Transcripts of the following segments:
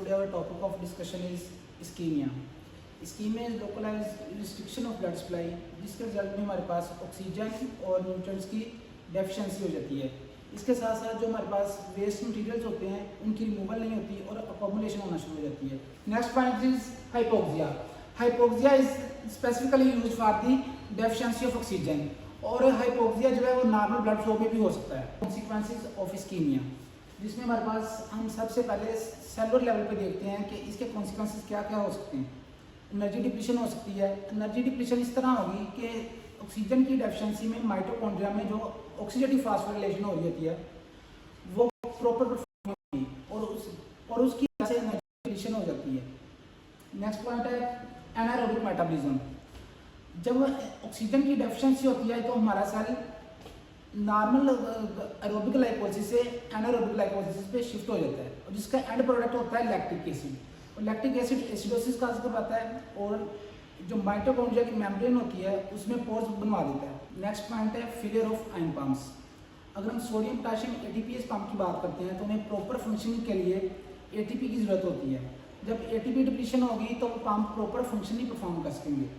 Today our topic of discussion is ischemia. Ischemia is localized restriction of blood supply, जिसके result में हमारे पास oxygen और nutrients की deficiency हो जाती है। इसके साथ साथ जो हमारे पास वेस्ट मटेरियल्स होते हैं उनकी रिमूवल नहीं होती और अकोमोडेशन होना शुरू हो जाती है। Next point is hypoxia. Hypoxia is specifically use for the deficiency of oxygen, और हाइपोक्सिया जो है वो नॉर्मल ब्लड फ्लो में भी हो सकता है। कॉन्सिक्वेंसेस ऑफ इस्कीमिया, जिसमें हमारे पास हम सबसे पहले सेलुलर लेवल पे देखते हैं कि इसके कॉन्सिक्वेंसेस क्या क्या हो सकते हैं। एनर्जी डिप्लीशन हो सकती है। एनर्जी डिप्लीशन इस तरह होगी कि ऑक्सीजन की डेफिशिएंसी में माइटोकॉन्ड्रिया में जो ऑक्सीडेटिव फास्फोराइलेशन हो रही होती है वो प्रॉपर परफॉर्म होगी और उसकी वजह से एनर्जी डिप्लीशन हो जाती है। नेक्स्ट पॉइंट है एनारोबिक मेटाबॉलिज्म। जब ऑक्सीजन की डेफिशिएंसी होती है तो हमारा सेल नॉर्मल एरोबिक ग्लाइकोलिसिस से एनारोबिक ग्लाइकोलिसिस पे शिफ्ट हो जाता है, और जिसका एंड प्रोडक्ट होता है लैक्टिक एसिड, और लैक्टिक एसिड एसिडोसिस का असर करवाता है और जो माइटोकॉन्ड्रिया की मेम्ब्रेन होती है उसमें पोर्स बनवा देता है। नेक्स्ट पॉइंट है फेलियर ऑफ आयन पम्प्स। अगर हम सोडियम पोटेशियम एटीपीएस पंप की बात करते हैं तो उन्हें प्रॉपर फंक्शनिंग के लिए एटीपी की ज़रूरत होती है। जब एटीपी डिप्लीशन होगी तो वो पंप प्रॉपर फंक्शन नहीं परफॉर्म कर सकेंगे,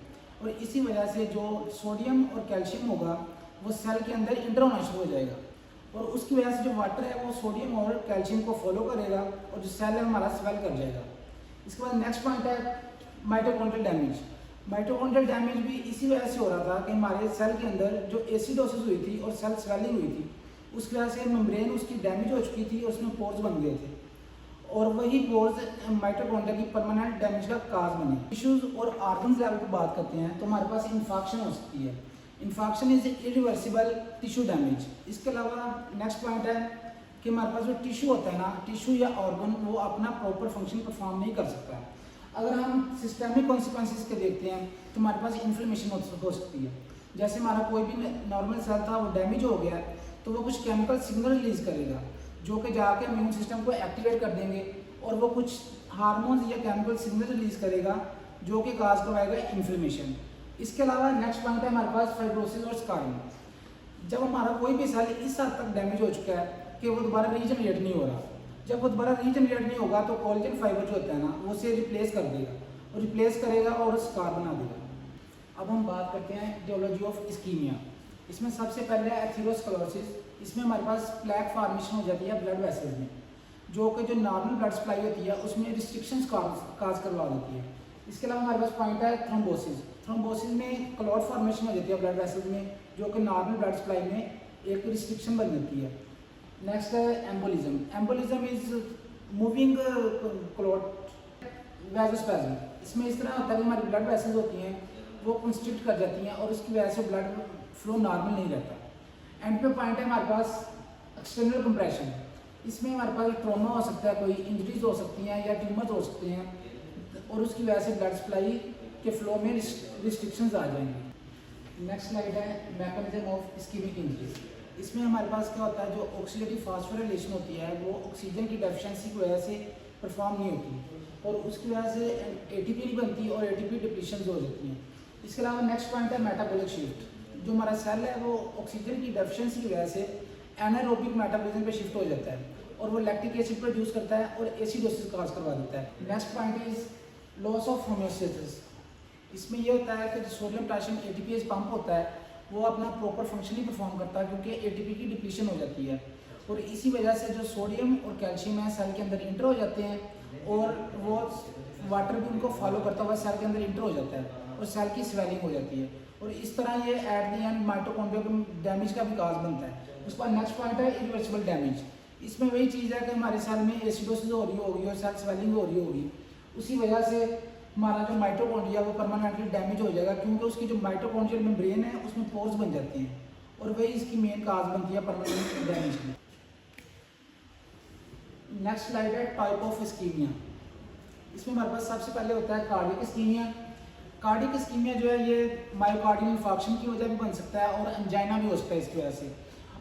और इसी वजह से जो सोडियम और कैल्शियम होगा वो सेल के अंदर इंटर होना शुरू हो जाएगा, और उसकी वजह से जो वाटर है वो सोडियम और कैल्शियम को फॉलो करेगा और जो सेल है हमारा स्वेल कर जाएगा। इसके बाद नेक्स्ट पॉइंट है माइटोकॉन्ड्रियल डैमेज। माइटोकॉन्ड्रियल डैमेज भी इसी वजह से हो रहा था कि हमारे सेल के अंदर जो एसिडोसिस हुई थी और सेल स्वेलिंग हुई थी, उसकी वजह से मेम्ब्रेन उसकी डैमेज हो चुकी थी और उसमें पोर्स बन गए थे, और वही पोर्स माइटोकॉन्ड्रिया की परमानेंट डैमेज का काज बने। टिश्यूज और ऑर्गन्स लेवल पर बात करते हैं तो हमारे पास इन्फेक्शन हो सकती है। Infection is irreversible tissue damage. इसके अलावा नेक्स्ट पॉइंट है कि हमारे पास जो टिश्यू होता है ना, टिश्यू या ऑर्गन, वो अपना प्रॉपर फंक्शन परफॉर्म नहीं कर सकता है। अगर हम सिस्टेमिक कॉन्सिक्वेंसेस के देखते हैं तो हमारे पास इन्फ्लेमेशन हो सकती है। जैसे हमारा कोई भी नॉर्मल सेल था वो डैमेज हो गया तो वो कुछ केमिकल सिग्नल रिलीज करेगा जो कि जाके इम्यून सिस्टम को एक्टिवेट कर देंगे, और वो कुछ हार्मोन्स या केमिकल सिग्नल रिलीज करेगा जो कि काज करवाएगा इन्फ्लेमेशन। इसके अलावा नेक्स्ट पॉइंट है हमारे पास फाइब्रोसिस और स्कारिंग। जब हमारा कोई भी सेल इस हद तक डैमेज हो चुका है कि वो दोबारा रीजनरेट नहीं हो रहा, जब वो दोबारा रीजनरेट नहीं होगा तो कोलेजन फाइबर जो होता है ना वो उसे रिप्लेस कर देगा, और रिप्लेस करेगा और स्कार बना देगा। अब हम बात करते हैं etiology ऑफ इस्कीमिया। इसमें सबसे पहले है एथेरोस्क्लेरोसिस। इसमें हमारे पास प्लैक फॉर्मेशन हो जाती है ब्लड वेसल्स में, जो कि जो नॉर्मल ब्लड सप्लाई होती है उसमें रिस्ट्रिक्शंस काज करवा देती है। इसके अलावा हमारे पास पॉइंट है थ्रोम्बोसिस। थ्रोम्बोसिस में क्लॉट फॉर्मेशन हो जाती है ब्लड वेसल्स में, जो कि नॉर्मल ब्लड सप्लाई में एक रिस्ट्रिक्शन बन जाती है। नेक्स्ट है embolism. Embolism is moving clot vasospasm. इसमें इस तरह होता है कि हमारी ब्लड वेसल्स होती हैं वो कंस्ट्रिक्ट कर जाती हैं और उसकी वजह से ब्लड फ्लो नॉर्मल नहीं रहता। एंड पे पॉइंट है हमारे पास एक्सटर्नल कंप्रेशन। इसमें हमारे पास ट्रॉमा हो सकता है, कोई इंजरीज हो सकती हैं या ट्यूमर्स हो सकते हैं, और उसकी वजह से ब्लड सप्लाई के फ्लो में रिस्ट्रिक्शंस आ जाएंगे। नेक्स्ट स्लाइड है मैकेनिज्म ऑफ इस्कीमिक इंजरी। इसमें हमारे पास क्या होता है, जो ऑक्सीडेटिव फास्फोराइलेशन होती है वो ऑक्सीजन की डेफिशिएंसी की वजह से परफॉर्म नहीं होती, और उसकी वजह से एटीपी नहीं बनती और एटीपी डिप्लीशन हो जाती हैं। इसके अलावा नेक्स्ट पॉइंट है मेटाबॉलिक शिफ्ट। जो हमारा सेल है वो ऑक्सीजन की डेफिशिएंसी की वजह से एनारोबिक मेटाबॉलिज्म पे शिफ्ट हो जाता है, और वो लैक्टिक एसिड प्रोड्यूस करता है और एसिडोसिस काज करवा देता है। Next point is loss of homeostasis. इसमें ये होता है कि सोडियम पोटेशियम एटीपीएस पंप होता है वो अपना प्रॉपर फंक्शन नहीं परफॉर्म करता क्योंकि एटीपी की डिप्लीशन हो जाती है, और इसी वजह से जो सोडियम और कैल्शियम है सेल के अंदर इंटर हो जाते हैं, और वो वाटर भी उनको फॉलो करता हुआ सेल के अंदर इंटर हो जाता है और सेल की स्वेलिंग हो जाती है, और इस तरह ये at the end mitochondrial damage का भी काज बनता है। उसके बाद नेक्स्ट पॉइंट है इरिवर्सिबल डैमेज। इसमें वही चीज़ है कि हमारे सेल में एसिडोसिस हो रही होगी और सेल स्वेलिंग हो रही होगी, उसी वजह से हमारा जो माइटोकॉन्ड्रिया वो परमानेंटली डैमेज हो जाएगा, क्योंकि उसकी जो माइटोकॉन्ड्रियल मेम्ब्रेन है उसमें पोर्स बन जाते हैं, और वही इसकी मेन काज बनती है परमानेंट डैमेज की। नेक्स्ट स्लाइड है टाइप ऑफ इस्कीमिया। इसमें हमारे पास सबसे पहले होता है कार्डियक इस्कीमिया। कार्डियक इस्कीमिया जो है ये मायोकार्डियल इंफार्क्शन की वजह भी बन सकता है और एंजाइना भी हो सकता है इसकी वजह से।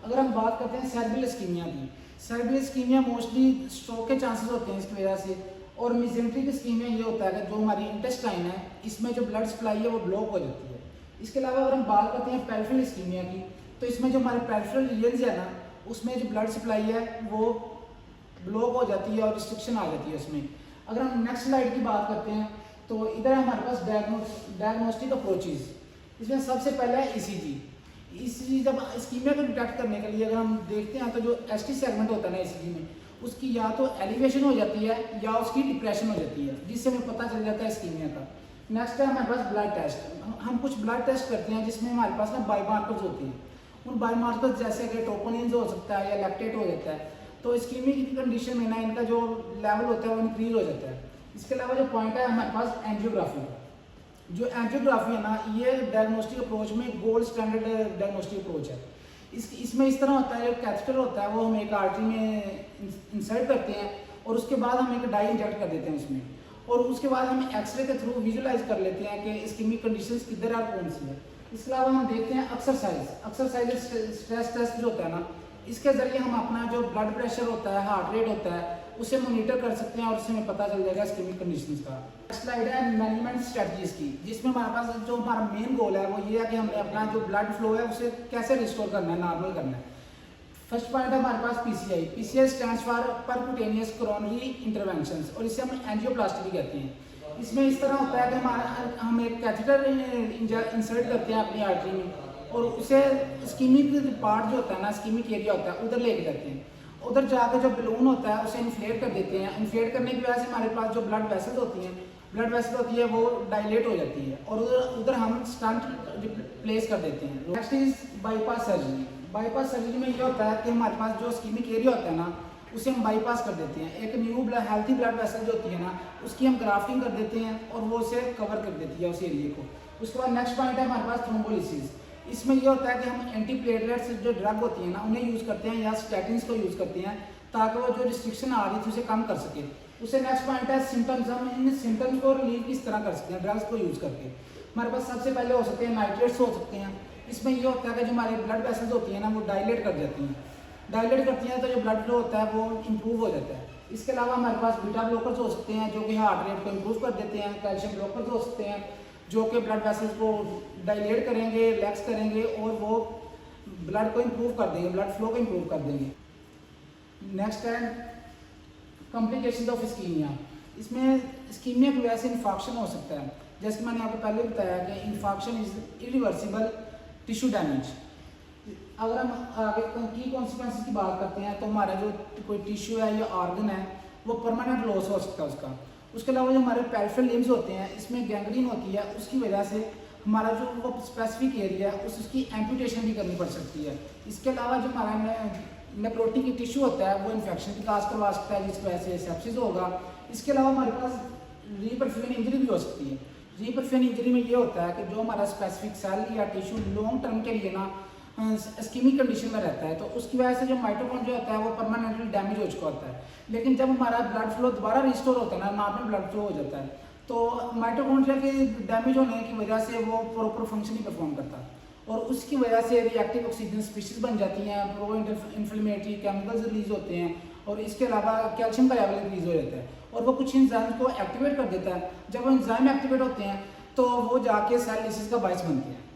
अगर हम बात करते हैं सेरेब्रल इस्कीमिया की, सेरेब्रल इस्कीमिया मोस्टली स्ट्रोक के चांसेस होते हैं इसकी वजह से, और मेसेंट्रिक इस्कीमिया ये होता है कि जो हमारी इंटेस्टाइन है इसमें जो ब्लड सप्लाई है वो ब्लॉक हो जाती है। इसके अलावा अगर हम बात करते हैं पेरिफेरल इस्कीमिया की, तो इसमें जो हमारे पेरिफेरल रीजन्स है ना उसमें जो ब्लड सप्लाई है वो ब्लॉक हो जाती है और रिस्ट्रिक्शन आ जाती है उसमें। अगर हम नेक्स्ट स्लाइड की बात करते हैं तो इधर है हमारे पास डायग्नोस्टिक अप्रोचेज। इसमें सबसे पहले है ईसीजी। ईसीजी जब इस्कीमिया को डिटेक्ट करने के लिए अगर हम देखते हैं तो जो एसटी सेगमेंट होता है ना ईसीजी में, उसकी या तो एलिवेशन हो जाती है या उसकी डिप्रेशन हो जाती है, जिससे हमें पता चल जाता है इस्कीमिया का। नेक्स्ट है हमारे पास ब्लड टेस्ट। हम कुछ ब्लड टेस्ट करते हैं जिसमें हमारे पास ना बायोमार्कर्स होते हैं। उन बायोमार्कर्स जैसे कि ट्रोपोनिन हो सकता है या लैक्टेट हो जाता है, तो इस्कीमिया की कंडीशन में ना इनका जो लेवल होता है वो इंक्रीज हो जाता है। इसके अलावा जो पॉइंट है हमारे पास एंजियोग्राफी। जो एंजियोग्राफी है ना, ये डायग्नोस्टिक अप्रोच में गोल्ड स्टैंडर्ड डायग्नोस्टिक अप्रोच है। इसमें इस तरह होता है, जो कैथेटर होता है वो हम एक आर्टरी में इंसर्ट करते हैं और उसके बाद हम एक डाई इंजेक्ट कर देते हैं उसमें, और उसके बाद हम एक्सरे के थ्रू विजुलाइज कर लेते हैं कि इस्कीमिक कंडीशंस किधर और कौन सी है। इसके अलावा हम देखते हैं एक्सरसाइज स्ट्रेस टेस्ट जो होता है ना, इसके ज़रिए हम अपना जो ब्लड प्रेशर होता है, हार्ट रेट होता है, उसे मॉनिटर कर सकते हैं और उससे हमें पता चल जाएगा इस्कीमिक कंडीशंस का। स्लाइड है मैनेजमेंट स्ट्रेटजीज की, जिसमें हमारे पास जो हमारा मेन गोल है वो ये है कि हमने अपना जो ब्लड फ्लो है उसे कैसे रिस्टोर करना है, नॉर्मल करना है। फर्स्ट पॉइंट है हमारे पास PCI. PCI stands for percutaneous coronary interventions, और इसे हम एंजियोप्लास्टी भी कहते हैं। इसमें इस तरह होता है कि हम एक कैथेटर इंसर्ट करते हैं अपनी आर्टरी में और उसे इस्कीमिक पार्ट जो होता है ना, इस्कीमिक एरिया होता है, उधर लेके जाते हैं। उधर जाकर जो बलून होता है उसे इन्फ्लेट कर देते हैं। इन्फ्लेट करने की वजह से हमारे पास जो ब्लड वेसल्स होती है वो डायलेट हो जाती है और उधर हम स्टंट प्लेस कर देते हैं। Next is bypass surgery. Bypass surgery में ये होता है कि हमारे पास जो इस्कीमिक एरिया होता है ना, उसे हम बाईपास कर देते हैं। एक न्यू हेल्थी ब्लड वेसल जो होती है ना, उसकी हम ग्राफ्टिंग कर देते हैं और वो उसे कवर कर देती है उस एरिया को। उसके बाद नेक्स्ट पॉइंट है हमारे पास थ्रोम्बोलिसिस। इसमें ये होता है कि हम एंटीप्लेटलेट्स जो ड्रग होती है ना, उन्हें यूज़ करते हैं या स्टैटिन्स को यूज़ करते हैं ताकि वो जो रिस्ट्रिक्शन आ रही थी उसे कम कर सके। उसे नेक्स्ट पॉइंट है सिम्टम्स। हम इन सिम्टम्स को रिलीव किस तरह कर सकते हैं ड्रग्स को यूज़ करके। हमारे पास सबसे पहले हो सकते हैं नाइट्रेट्स हो सकते हैं। इसमें ये होता है कि जो हमारी ब्लड वेसल्स होती है ना, वो डायलेट कर जाती हैं। डायलेट करती हैं तो जो ब्लड फ्लो होता है वो इम्प्रूव हो जाता है। इसके अलावा हमारे पास बीटा ब्लॉकर्स हो सकते हैं जो कि हार्ट रेट को इम्प्रूव कर देते हैं। कैल्शियम ब्लॉकर्स हो सकते हैं जो कि ब्लड वेसल्स को डायलेट करेंगे, रिलैक्स करेंगे और वो ब्लड को इम्प्रूव कर देंगे, ब्लड फ्लो को इम्प्रूव कर देंगे। नेक्स्ट है कॉम्प्लिकेशंस ऑफ इस्कीमिया। इसमें इस्कीमिया की वजह से इन्फेक्शन हो सकता है। जैसे मैंने आपको पहले बताया कि infection is irreversible tissue damage. अगर हम आगे की कॉन्सिक्वेंसेस की बात करते हैं तो हमारा जो कोई टिश्यू है या ऑर्गन है वो परमानेंट लॉस हो सकता है उसका। उसके अलावा जो हमारे पेरिफेरल लिम्स होते हैं, इसमें गैंग्रीन होती है, उसकी वजह से हमारा जो वो स्पेसिफिक एरिया है उसकी एम्पुटेशन भी करनी पड़ सकती है। इसके अलावा जो हमारा नेक्रोटिक टिश्यू होता है वो इन्फेक्शन की काज करवा सकता है, जिसकी वजह से सेप्सिस होगा। इसके अलावा हमारे पास रीपरफ्यूजन इंजरी भी हो सकती है। रीपरफ्यूजन इंजरी में ये होता है कि जो हमारा स्पेसिफिक सेल या टिश्यू लॉन्ग टर्म के लिए ना इस्कीमिक कंडीशन में रहता है, तो उसकी वजह से जो माइटोकॉन्ड्रिया होता है वो परमानेंटली डैमेज हो चुका होता है। लेकिन जब हमारा ब्लड फ्लो दोबारा रिस्टोर होता है ना, नॉर्मल ब्लड फ्लो हो जाता है, तो माइटोकॉन्ड्रिया के डैमेज होने की वजह से वो प्रॉपर फंक्शन नहीं परफॉर्म करता और उसकी वजह से रिएक्टिव ऑक्सीजन स्पीशीज बन जाती हैं, प्रो इन्फ्लेमेटरी केमिकल्स रिलीज होते हैं और इसके अलावा कैल्शियम का लेवल इंक्रीज हो जाता है और वो कुछ एंजाइम को एक्टिवेट कर देता है। जब वो एंजाइम एक्टिवेट होते हैं तो वो जाके सेल लिसिस का बायस बनते हैं।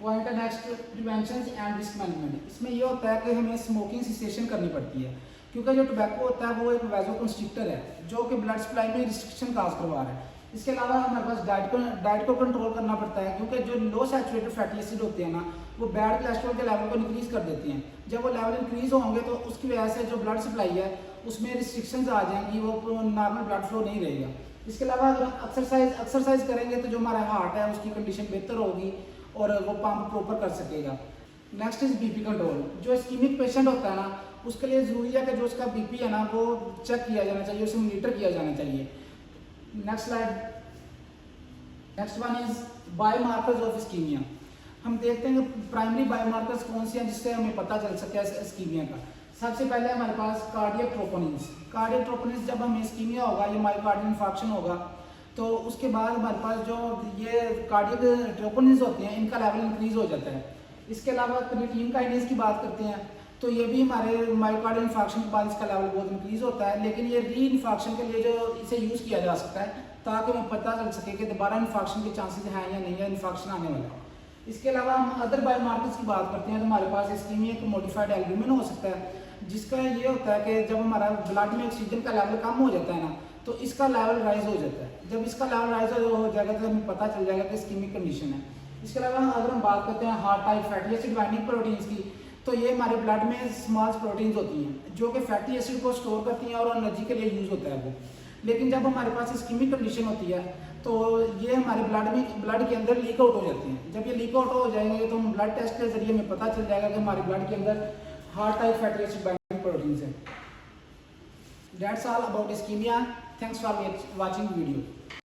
पॉइंट है next prevention and risk management. इसमें यह होता है कि हमें स्मोकिंग सिसेशन करनी पड़ती है, क्योंकि जो टोबैको होता है वो एक वैसोकंस्ट्रिक्टर है जो कि ब्लड सप्लाई में रिस्ट्रिक्शन काज करवा रहा है। इसके अलावा हमारे पास डाइट को कंट्रोल करना पड़ता है, क्योंकि जो लो सैचुरेटेड फैटी एसिड होते हैं ना, वो बैड कोलेस्ट्रॉल के लेवल को इंक्रीज कर देती हैं। जब वो लेवल इंक्रीज होंगे तो उसकी वजह से जो ब्लड सप्लाई है उसमें रिस्ट्रिक्शंस आ जाएंगी, वो नॉर्मल ब्लड फ्लो नहीं रहेगा। इसके अलावा अगर एक्सरसाइज करेंगे तो जो हमारा हार्ट है उसकी कंडीशन बेहतर होगी और वो पंप प्रॉपर कर सकेगा। Next is BP control. जो इस्कीमिक पेशेंट होता है ना, उसके लिए ज़रूरी है कि जो उसका बीपी है ना वो चेक किया जाना चाहिए, उसे मॉनिटर किया जाना चाहिए। Next slide. Next one is biomarkers of ischaemia. हम देखते हैं कि प्राइमरी बायोमार्कर्स कौन से हैं जिससे हमें पता चल सके इस्कीमिया का। सबसे पहले हमारे पास कार्डियक ट्रोपोनिन्स। कार्डियक ट्रोपोनिन्स जब हमें इस्कीमिया होगा या मायोकार्डियल इन्फार्क्शन होगा तो उसके बाद हमारे पास जो ये कार्डियक ट्रोपोनिन्स होते हैं इनका लेवल इंक्रीज हो जाता है। इसके अलावा क्रिएटिनिन काइनेज की बात करते हैं तो ये भी हमारे मायोकार्डियल इन्फार्क्शन के बाद इसका लेवल बहुत इंक्रीज होता है, लेकिन ये री इन्फार्क्शन के लिए जो इसे यूज़ किया जा सकता है ताकि हमें पता चल सके कि दोबारा इन्फार्क्शन के चांसेस हैं या नहीं है, इन्फार्क्शन आने वाला है। इसके अलावा हम अदर बायोमार्कर्स की बात करते हैं तो हमारे पास इस्कीमिया का मॉडिफाइड एल्ब्यूमिन हो सकता है, जिसका ये होता है कि जब हमारा ब्लड में ऑक्सीजन का लेवल कम हो जाता है ना, तो इसका लेवल राइज हो जाता है। जब इसका लेवल राइज हो जाएगा तो हमें पता चल जाएगा कि इस्कीमिक कंडीशन है। इसके अलावा अगर हम बात करते हैं heart type fatty acid binding proteins की, तो ये हमारे ब्लड में स्मॉल प्रोटीन्स होती हैं जो कि फैटी एसिड को स्टोर करती हैं और एनर्जी के लिए यूज़ होता है वो। लेकिन जब हमारे पास इस्कीमिक कंडीशन होती है तो ये हमारे ब्लड के अंदर लीक आउट हो जाती हैं। जब ये लीक आउट हो जाएंगे तो हम ब्लड टेस्ट के जरिए हमें पता चल जाएगा कि हमारे ब्लड के अंदर heart type fatty acid binding proteins है। That's all about ischemia. Thanks for watching video.